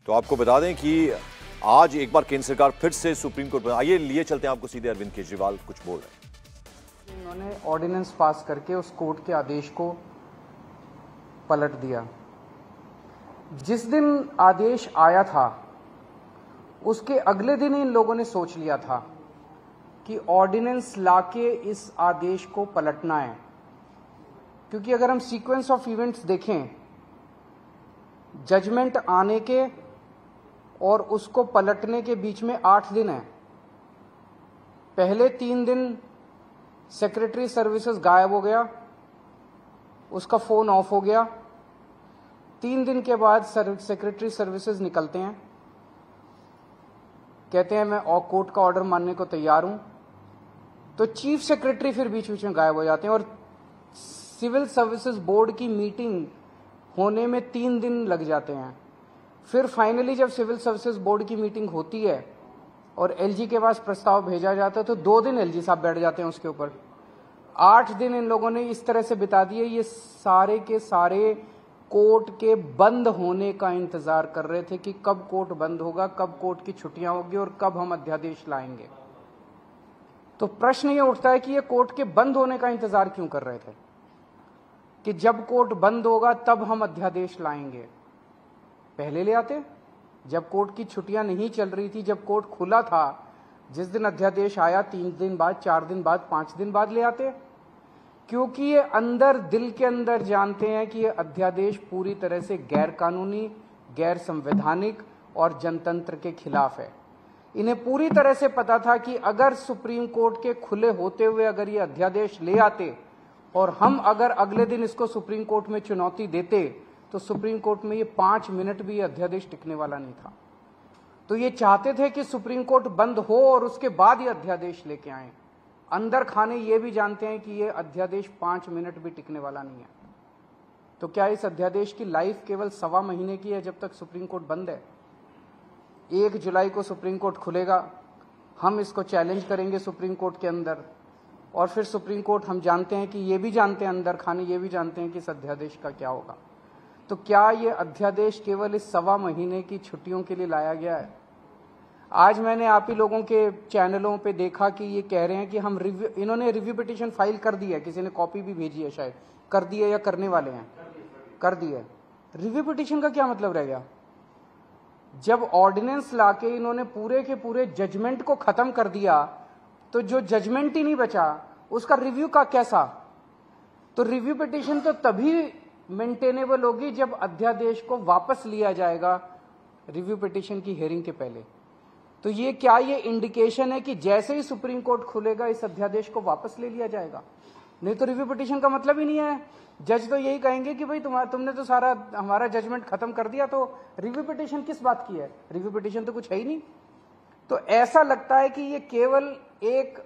तो आपको बता दें कि आज एक बार केंद्र सरकार फिर से सुप्रीम कोर्ट पर, आइए लिए चलते हैं आपको सीधे, अरविंद केजरीवाल कुछ बोल रहे हैं। उन्होंने ऑर्डिनेंस पास करके उस कोर्ट के आदेश को पलट दिया। जिस दिन आदेश आया था उसके अगले दिन इन लोगों ने सोच लिया था कि ऑर्डिनेंस लाके इस आदेश को पलटना है, क्योंकि अगर हम सीक्वेंस ऑफ इवेंट्स देखें, जजमेंट आने के और उसको पलटने के बीच में 8 दिन है। पहले 3 दिन सेक्रेटरी सर्विसेज गायब हो गया, उसका फोन ऑफ हो गया। 3 दिन के बाद सेक्रेटरी सर्विसेज निकलते हैं, कहते हैं मैं कोर्ट का ऑर्डर मानने को तैयार हूं, तो चीफ सेक्रेटरी फिर बीच बीच में गायब हो जाते हैं और सिविल सर्विसेज बोर्ड की मीटिंग होने में 3 दिन लग जाते हैं। फिर फाइनली जब सिविल सर्विसेज बोर्ड की मीटिंग होती है और एलजी के पास प्रस्ताव भेजा जाता है तो 2 दिन एलजी साहब बैठ जाते हैं उसके ऊपर। 8 दिन इन लोगों ने इस तरह से बिता दिए। ये सारे के सारे कोर्ट के बंद होने का इंतजार कर रहे थे कि कब कोर्ट बंद होगा, कब कोर्ट की छुट्टियां होगी और कब हम अध्यादेश लाएंगे। तो प्रश्न ये उठता है कि ये कोर्ट के बंद होने का इंतजार क्यों कर रहे थे कि जब कोर्ट बंद होगा तब हम अध्यादेश लाएंगे। पहले ले आते, जब कोर्ट की छुट्टियां नहीं चल रही थी, जब कोर्ट खुला था, जिस दिन अध्यादेश आया 3 दिन बाद, 4 दिन बाद, 5 दिन बाद ले आते, क्योंकि ये अंदर दिल के अंदर जानते हैं कि ये अध्यादेश पूरी तरह से गैर कानूनी, गैर संवैधानिक और जनतंत्र के खिलाफ है। इन्हें पूरी तरह से पता था कि अगर सुप्रीम कोर्ट के खुले होते हुए अगर ये अध्यादेश ले आते और हम अगर अगले दिन इसको सुप्रीम कोर्ट में चुनौती देते तो सुप्रीम कोर्ट में ये 5 मिनट भी ये अध्यादेश टिकने वाला नहीं था। तो ये चाहते थे कि सुप्रीम कोर्ट बंद हो और उसके बाद ये अध्यादेश लेके आए। अंदर खाने ये भी जानते हैं कि ये अध्यादेश 5 मिनट भी टिकने वाला नहीं है। तो क्या इस अध्यादेश की लाइफ केवल 1.25 महीने की है जब तक सुप्रीम कोर्ट बंद है? 1 जुलाई को सुप्रीम कोर्ट खुलेगा, हम इसको चैलेंज करेंगे सुप्रीम कोर्ट के अंदर और फिर सुप्रीम कोर्ट, हम जानते हैं कि ये भी जानते हैं, अंदर खाने ये भी जानते हैं कि इस अध्यादेश का क्या होगा। तो क्या ये अध्यादेश केवल इस 1.25 महीने की छुट्टियों के लिए लाया गया है? आज मैंने आप ही लोगों के चैनलों पे देखा कि ये कह रहे हैं कि हम इन्होंने रिव्यू पिटीशन फाइल कर दी है, किसी ने कॉपी भी भेजी है, शायद कर दी है या करने वाले हैं, कर दी है। रिव्यू पिटीशन का क्या मतलब रह गया? जब ऑर्डिनेंस लाके इन्होंने पूरे के पूरे जजमेंट को खत्म कर दिया तो जो जजमेंट ही नहीं बचा उसका रिव्यू का कैसा? तो रिव्यू पिटीशन तो तभी मेंटेनेबल होगी जब अध्यादेश को वापस लिया जाएगा रिव्यू पिटीशन की हियरिंग के पहले। तो ये क्या ये इंडिकेशन है कि जैसे ही सुप्रीम कोर्ट खुलेगा इस अध्यादेश को वापस ले लिया जाएगा? नहीं तो रिव्यू पिटीशन का मतलब ही नहीं है। जज तो यही कहेंगे कि भाई तुमने तो सारा हमारा जजमेंट खत्म कर दिया, तो रिव्यू पिटीशन किस बात की है? रिव्यू पिटीशन तो कुछ है ही नहीं। तो ऐसा लगता है कि ये केवल एक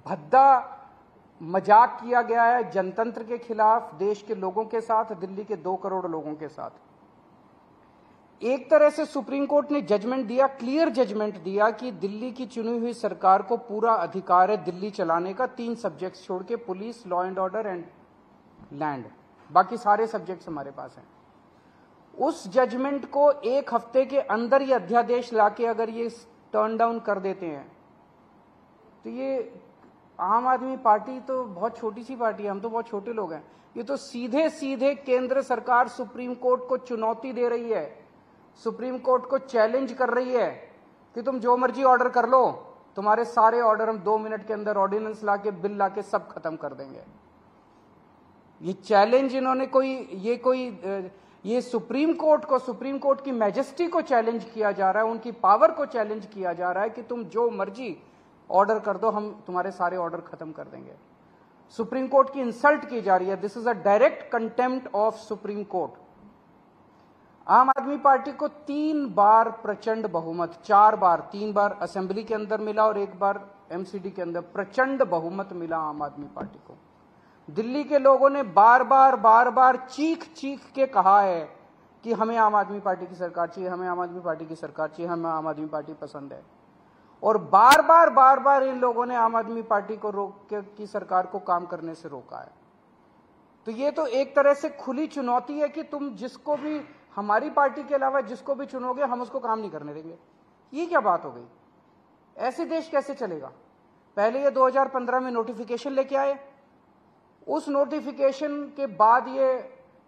भद्दा मजाक किया गया है जनतंत्र के खिलाफ, देश के लोगों के साथ, दिल्ली के 2 करोड़ लोगों के साथ। एक तरह से सुप्रीम कोर्ट ने जजमेंट दिया, क्लियर जजमेंट दिया कि दिल्ली की चुनी हुई सरकार को पूरा अधिकार है दिल्ली चलाने का, 3 सब्जेक्ट्स छोड़ के, police, law and order and land, बाकी सारे सब्जेक्ट्स हमारे पास हैं। उस जजमेंट को 1 हफ्ते के अंदर ये अध्यादेश लाके अगर ये टर्न डाउन कर देते हैं तो ये आम आदमी पार्टी तो बहुत छोटी सी पार्टी है, हम तो बहुत छोटे लोग हैं। ये तो सीधे सीधे केंद्र सरकार सुप्रीम कोर्ट को चुनौती दे रही है, सुप्रीम कोर्ट को चैलेंज कर रही है कि तुम जो मर्जी ऑर्डर कर लो, तुम्हारे सारे ऑर्डर हम 2 मिनट के अंदर ऑर्डिनेंस लाके, बिल लाके सब खत्म कर देंगे। ये चैलेंज इन्होंने ये सुप्रीम कोर्ट को, सुप्रीम कोर्ट की मैजेस्टी को चैलेंज किया जा रहा है, उनकी पावर को चैलेंज किया जा रहा है कि तुम जो मर्जी ऑर्डर कर दो, हम तुम्हारे सारे ऑर्डर खत्म कर देंगे। सुप्रीम कोर्ट की इंसल्ट की जा रही है। This is a direct contempt of supreme court. आम आदमी पार्टी को 3 बार प्रचंड बहुमत, 4 बार, 3 बार असेंबली के अंदर मिला और 1 बार एमसीडी के अंदर प्रचंड बहुमत मिला आम आदमी पार्टी को। दिल्ली के लोगों ने बार बार चीख के कहा है कि हमें आम आदमी पार्टी की सरकार चाहिए, हमें आम आदमी पार्टी की सरकार चाहिए, हमें आम आदमी पार्टी पसंद है। और बार बार इन लोगों ने आम आदमी पार्टी को की सरकार को काम करने से रोका है। तो ये तो एक तरह से खुली चुनौती है कि तुम जिसको भी, हमारी पार्टी के अलावा जिसको भी चुनोगे हम उसको काम नहीं करने देंगे। ये क्या बात हो गई? ऐसे देश कैसे चलेगा? पहले ये 2015 में नोटिफिकेशन लेके आए, उस नोटिफिकेशन के बाद ये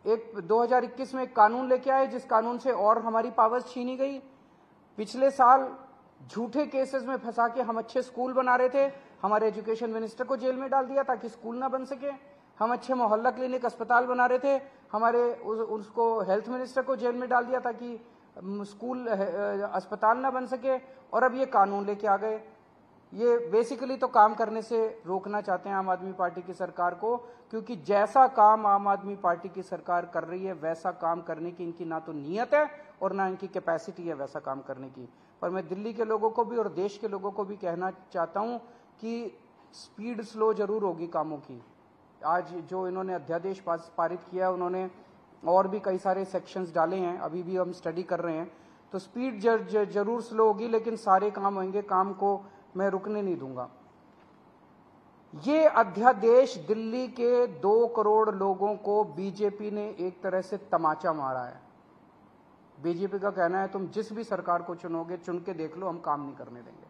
एक 2021 में एक कानून लेके आए जिस कानून से और हमारी पावर्स छीनी गई। पिछले साल झूठे केसेस में फंसा के हम अच्छे स्कूल बना रहे थे, हमारे एजुकेशन मिनिस्टर को जेल में डाल दिया ताकि स्कूल ना बन सके। हम अच्छे मोहल्ला क्लिनिक अस्पताल बना रहे थे, हमारे उसको हेल्थ मिनिस्टर को जेल में डाल दिया ताकि स्कूल अस्पताल ना बन सके। और अब ये कानून लेके आ गए। ये बेसिकली तो काम करने से रोकना चाहते हैं आम आदमी पार्टी की सरकार को, क्योंकि जैसा काम आम आदमी पार्टी की सरकार कर रही है वैसा काम करने की इनकी ना तो नीयत है और ना इनकी कैपेसिटी है वैसा काम करने की। पर मैं दिल्ली के लोगों को भी और देश के लोगों को भी कहना चाहता हूं कि स्पीड स्लो जरूर होगी कामों की। आज जो इन्होंने अध्यादेश पारित किया, उन्होंने और भी कई सारे सेक्शंस डाले हैं, अभी भी हम स्टडी कर रहे हैं। तो स्पीड जरूर स्लो होगी, लेकिन सारे काम होंगे, काम को मैं रुकने नहीं दूंगा। ये अध्यादेश दिल्ली के 2 करोड़ लोगों को बीजेपी ने एक तरह से तमाचा मारा है। बीजेपी का कहना है तुम जिस भी सरकार को चुनोगे, चुन के देख लो, हम काम नहीं करने देंगे,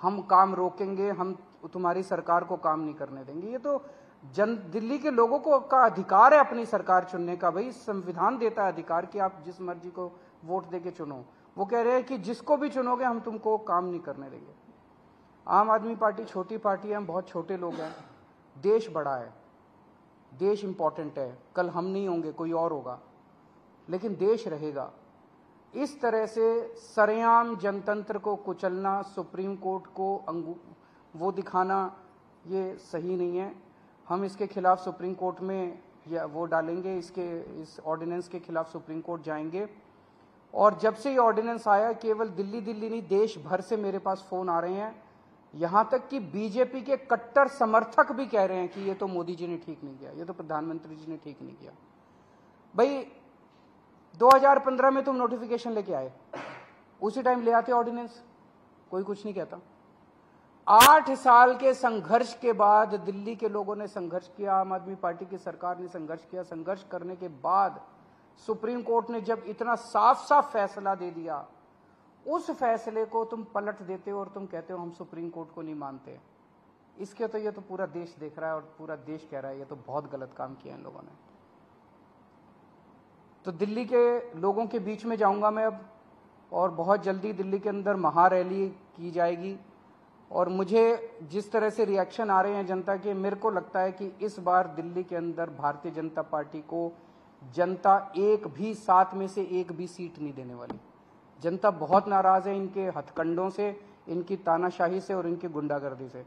हम काम रोकेंगे, हम तुम्हारी सरकार को काम नहीं करने देंगे। ये तो दिल्ली के लोगों को का अधिकार है अपनी सरकार चुनने का। भाई संविधान देता है अधिकार कि आप जिस मर्जी को वोट देके चुनो। वो कह रहे हैं कि जिसको भी चुनोगे हम तुमको काम नहीं करने देंगे। आम आदमी पार्टी छोटी पार्टी है, हम बहुत छोटे लोग हैं। देश बड़ा है, देश इंपॉर्टेंट है। कल हम नहीं होंगे, कोई और होगा, लेकिन देश रहेगा। इस तरह से सरेआम जनतंत्र को कुचलना, सुप्रीम कोर्ट को वो दिखाना, ये सही नहीं है। हम इसके खिलाफ सुप्रीम कोर्ट में या वो डालेंगे, इस ऑर्डिनेंस के खिलाफ सुप्रीम कोर्ट जाएंगे। और जब से ये ऑर्डिनेंस आया, केवल दिल्ली नहीं देश भर से मेरे पास फोन आ रहे हैं, यहां तक कि बीजेपी के कट्टर समर्थक भी कह रहे हैं कि ये तो मोदी जी ने ठीक नहीं किया, ये तो प्रधानमंत्री जी ने ठीक नहीं किया। भाई 2015 में तुम नोटिफिकेशन लेके आए, उसी टाइम ले आते ऑर्डिनेंस, कोई कुछ नहीं कहता। 8 साल के संघर्ष के बाद दिल्ली के लोगों ने संघर्ष किया, आम आदमी पार्टी की सरकार ने संघर्ष किया। संघर्ष करने के बाद सुप्रीम कोर्ट ने जब इतना साफ साफ फैसला दे दिया, उस फैसले को तुम पलट देते हो और तुम कहते हो हम सुप्रीम कोर्ट को नहीं मानते। इसके तो ये तो पूरा देश देख रहा है और पूरा देश कह रहा है ये तो बहुत गलत काम किया इन लोगों ने। तो दिल्ली के लोगों के बीच में जाऊंगा मैं अब, और बहुत जल्दी दिल्ली के अंदर महारैली की जाएगी। और मुझे जिस तरह से रिएक्शन आ रहे हैं जनता के, मेरे को लगता है कि इस बार दिल्ली के अंदर भारतीय जनता पार्टी को जनता एक भी 7 में से एक भी सीट नहीं देने वाली। जनता बहुत नाराज है इनके हथकंडों से, इनकी तानाशाही से और इनकी गुंडागर्दी से।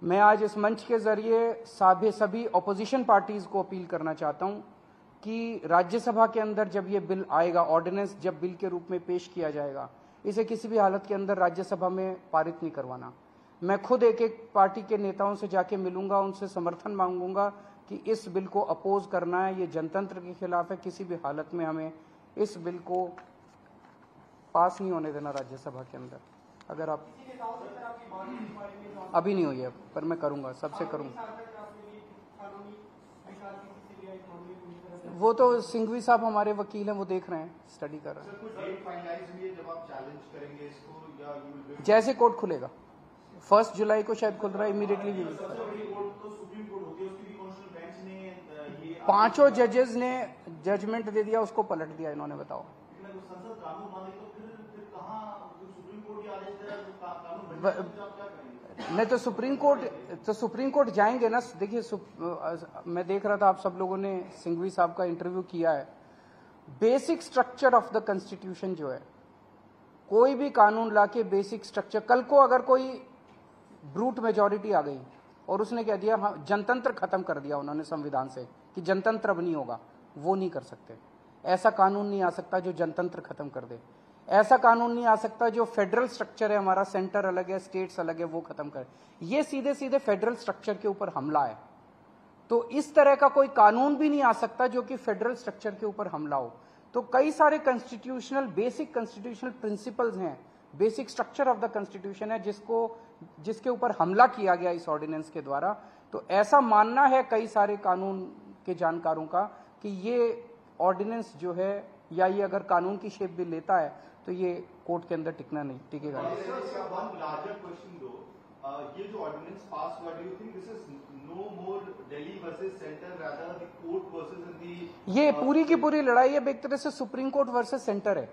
मैं आज इस मंच के जरिए सभी ऑपोजिशन पार्टीज को अपील करना चाहता हूं कि राज्यसभा के अंदर जब ये बिल आएगा, ऑर्डिनेंस जब बिल के रूप में पेश किया जाएगा, इसे किसी भी हालत के अंदर राज्यसभा में पारित नहीं करवाना। मैं खुद एक एक पार्टी के नेताओं से जाके मिलूंगा, उनसे समर्थन मांगूंगा कि इस बिल को अपोज करना है, ये जनतंत्र के खिलाफ है। किसी भी हालत में हमें इस बिल को पास नहीं होने देना राज्यसभा के अंदर। अगर आप अभी नहीं हुई है, पर मैं करूंगा, सबसे करूंगा। वो तो सिंघवी साहब हमारे वकील हैं, वो देख रहे हैं, स्टडी कर रहे हैं। जैसे कोर्ट खुलेगा, 1 जुलाई को शायद खुल रहा है, इमीडिएटली 5 जजेस ने जजमेंट दे दिया, उसको पलट दिया इन्होंने। बताओ नहीं तो सुप्रीम कोर्ट जाएंगे ना। देखिए मैं देख रहा था आप सब लोगों ने सिंघवी साहब का इंटरव्यू किया है। Basic structure of the constitution जो है, कोई भी कानून लाके बेसिक स्ट्रक्चर, कल को अगर कोई ब्रूट मेजॉरिटी आ गई और उसने कह दिया हाँ जनतंत्र खत्म कर दिया उन्होंने संविधान से कि जनतंत्र अब नहीं होगा, वो नहीं कर सकते। ऐसा कानून नहीं आ सकता जो जनतंत्र खत्म कर दे। ऐसा कानून नहीं आ सकता जो फेडरल स्ट्रक्चर है हमारा, सेंटर अलग है, स्टेट्स अलग है, वो खत्म करे। ये सीधे सीधे फेडरल स्ट्रक्चर के ऊपर हमला है। तो इस तरह का कोई कानून भी नहीं आ सकता जो कि फेडरल स्ट्रक्चर के ऊपर हमला हो। तो कई सारे बेसिक कॉन्स्टिट्यूशनल प्रिंसिपल्स हैं, basic structure of the constitution है जिसके ऊपर हमला किया गया इस ऑर्डिनेंस के द्वारा। तो ऐसा मानना है कई सारे कानून के जानकारों का कि ये ऑर्डिनेंस जो है या ये अगर कानून की शेप भी लेता है तो ये कोर्ट के अंदर टिकेगा। ये जो ऑर्डिनेंस पास हुआ, do you think this is no more Delhi versus centre, rather the court versus the? ये पूरी की पूरी लड़ाई अब एक तरह से सुप्रीम कोर्ट वर्सेस सेंटर है।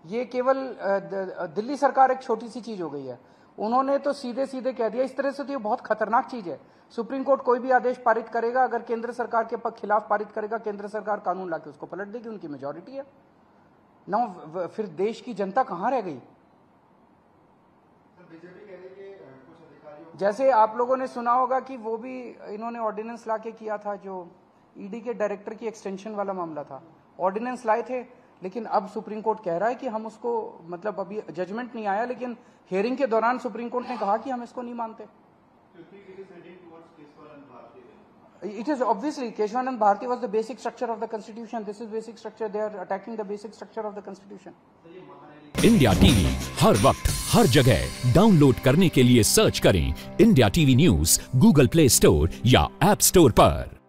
ये केवल दिल्ली सरकार एक छोटी सी चीज हो गई है, उन्होंने तो सीधे सीधे कह दिया। इस तरह से तो ये बहुत खतरनाक चीज है। सुप्रीम कोर्ट कोई भी आदेश पारित करेगा, अगर केंद्र सरकार के खिलाफ पारित करेगा, केंद्र सरकार कानून लाके उसको पलट देगी, उनकी मेजॉरिटी है ना। फिर देश की जनता कहां रह गई? जैसे आप लोगों ने सुना होगा कि वो भी इन्होंने ऑर्डिनेंस लाके किया था, जो ईडी के डायरेक्टर की एक्सटेंशन वाला मामला था। ऑर्डिनेंस लाए थे, लेकिन अब सुप्रीम कोर्ट कह रहा है कि हम उसको, मतलब अभी जजमेंट नहीं आया, लेकिन हियरिंग के दौरान सुप्रीम कोर्ट ने कहा कि हम इसको नहीं मानते। It is obviously Keshwanand Bharti was the basic structure of the constitution. This is basic structure. They are attacking the basic structure of the constitution. India TV हर वक्त हर जगह डाउनलोड करने के लिए सर्च करें India TV news Google Play Store या app store पर।